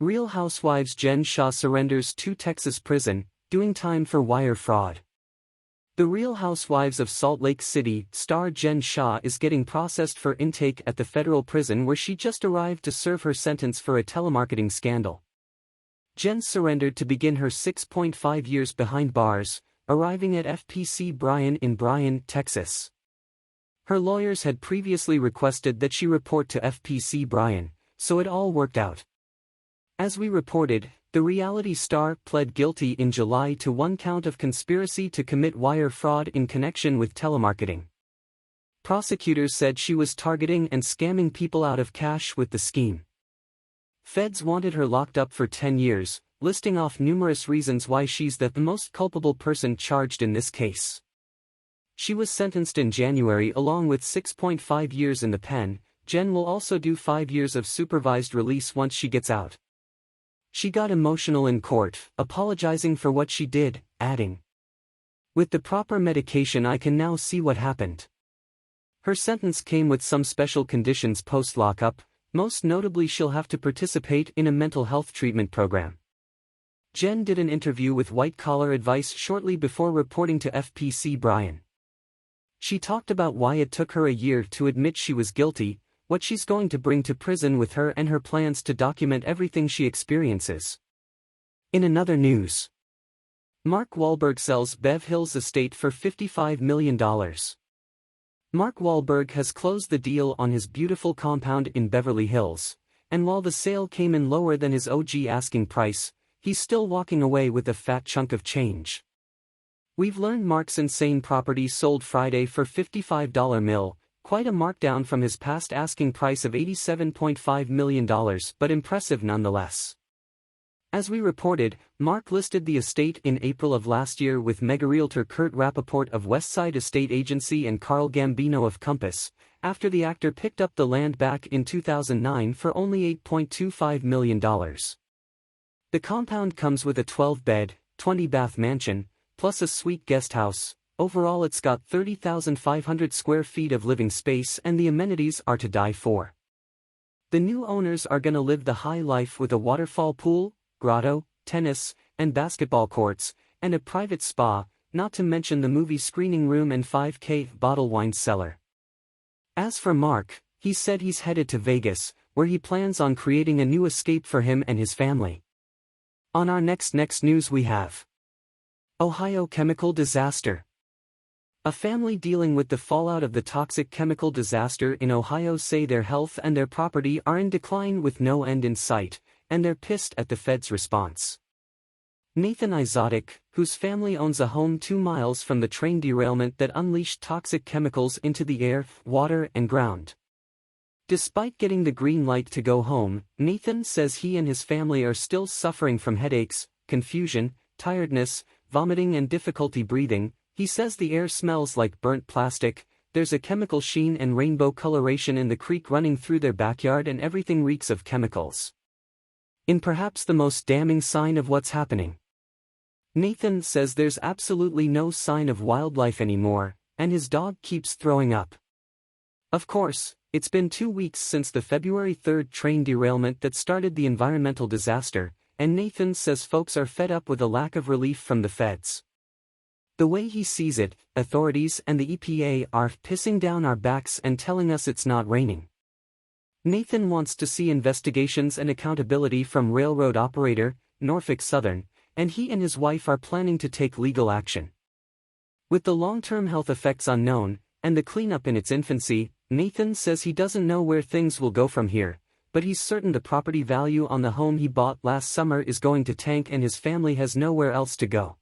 Real Housewives Jen Shah surrenders to Texas prison, doing time for wire fraud. The Real Housewives of Salt Lake City star Jen Shah is getting processed for intake at the federal prison where she just arrived to serve her sentence for a telemarketing scandal. Jen surrendered to begin her 6.5 years behind bars, arriving at FPC Bryan in Bryan, Texas. Her lawyers had previously requested that she report to FPC Bryan, so it all worked out. As we reported, the reality star pled guilty in July to one count of conspiracy to commit wire fraud in connection with telemarketing. Prosecutors said she was targeting and scamming people out of cash with the scheme. Feds wanted her locked up for 10 years, listing off numerous reasons why she's the most culpable person charged in this case. She was sentenced in January along with 6.5 years in the pen. Jen will also do 5 years of supervised release once she gets out. She got emotional in court, apologizing for what she did, adding, "With the proper medication I can now see what happened." Her sentence came with some special conditions post-lockup, most notably she'll have to participate in a mental health treatment program. Jen did an interview with White Collar Advice shortly before reporting to FPC Bryan. She talked about why it took her a year to admit she was guilty, what she's going to bring to prison with her and her plans to document everything she experiences. In another news, Mark Wahlberg sells Bev Hills estate for $55 million. Mark Wahlberg has closed the deal on his beautiful compound in Beverly Hills, and while the sale came in lower than his OG asking price, he's still walking away with a fat chunk of change. We've learned Mark's insane property sold Friday for $55 million. Quite a markdown from his past asking price of $87.5 million, but impressive nonetheless. As we reported, Mark listed the estate in April of last year with mega realtor Kurt Rappaport of Westside Estate Agency and Carl Gambino of Compass, after the actor picked up the land back in 2009 for only $8.25 million. The compound comes with a 12-bed, 20-bath mansion, plus a suite guest house. Overall it's got 30,500 square feet of living space and the amenities are to die for. The new owners are gonna live the high life with a waterfall pool, grotto, tennis, and basketball courts, and a private spa, not to mention the movie screening room and 5K bottle wine cellar. As for Mark, he said he's headed to Vegas, where he plans on creating a new escape for him and his family. On our next news we have Ohio chemical disaster. A family dealing with the fallout of the toxic chemical disaster in Ohio say their health and their property are in decline with no end in sight, and they're pissed at the feds' response. Nathan Izotic, whose family owns a home 2 miles from the train derailment that unleashed toxic chemicals into the air, water, and ground. Despite getting the green light to go home, Nathan says he and his family are still suffering from headaches, confusion, tiredness, vomiting, and difficulty breathing. He says the air smells like burnt plastic, there's a chemical sheen and rainbow coloration in the creek running through their backyard, and everything reeks of chemicals. In perhaps the most damning sign of what's happening, Nathan says there's absolutely no sign of wildlife anymore, and his dog keeps throwing up. Of course, it's been 2 weeks since the February 3rd train derailment that started the environmental disaster, and Nathan says folks are fed up with a lack of relief from the feds. The way he sees it, authorities and the EPA are pissing down our backs and telling us it's not raining. Nathan wants to see investigations and accountability from railroad operator, Norfolk Southern, and he and his wife are planning to take legal action. With the long-term health effects unknown, and the cleanup in its infancy, Nathan says he doesn't know where things will go from here, but he's certain the property value on the home he bought last summer is going to tank and his family has nowhere else to go.